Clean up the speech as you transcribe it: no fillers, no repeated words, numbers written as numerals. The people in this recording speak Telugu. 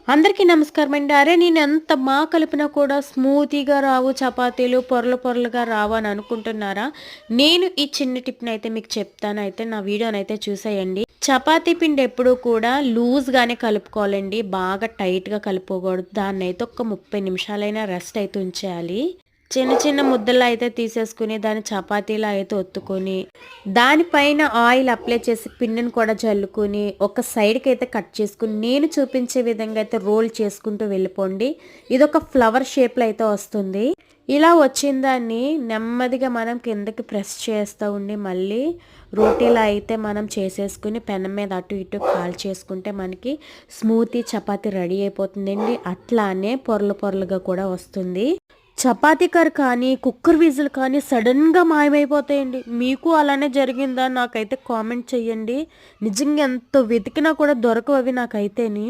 అందరికీ నమస్కారం అండి. అరే! నేను ఎంత కలిపినా కూడా స్మూతీగా రావు చపాతీలు, పొరలు పొరలుగా రావు అని అనుకుంటున్నారా? నేను ఈ చిన్న టిప్‌నైతే మీకు చెప్తాను. అయితే నా వీడియోనైతే చూసేయండి. చపాతీ పిండి ఎప్పుడూ కూడా లూజ్‌గానే కలుపుకోవాలండి. బాగా టైట్‌గా కలుపుకోకూడదు. దాన్నైతే ఒక 30 నిమిషాలైనా రెస్ట్ అయితే ఉంచేయాలి. చిన్న చిన్న ముద్దలా అయితే తీసేసుకుని దాన్ని చపాతీలా అయితే ఒత్తుకొని, దానిపైన ఆయిల్ అప్లై చేసి పిండిని కూడా జల్లుకొని, ఒక సైడ్‌కి అయితే కట్ చేసుకొని, నేను చూపించే విధంగా అయితే రోల్ చేసుకుంటూ వెళ్ళిపోండి. ఇదొక ఫ్లవర్ షేప్‌లో అయితే వస్తుంది. ఇలా వచ్చిన దాన్ని నెమ్మదిగా మనం కిందకి ప్రెస్ చేస్తూ ఉండి మళ్ళీ రోటీలా అయితే మనం చేసేసుకుని పెనం మీద అటు ఇటు కాల్చేసుకుంటే మనకి స్మూతీ చపాతీ రెడీ అయిపోతుందండి. అట్లానే పొరలు పొరలుగా కూడా వస్తుంది. చపాతీ కర్ర కానీ, కుక్కర్ విజిల్ కానీ సడన్‌గా మాయమైపోతాయండి. మీకు అలానే జరిగిందా? నాకైతే కామెంట్ చెయ్యండి. నిజంగా ఎంత వెతికినా కూడా దొరకవు అవి నాకైతేని.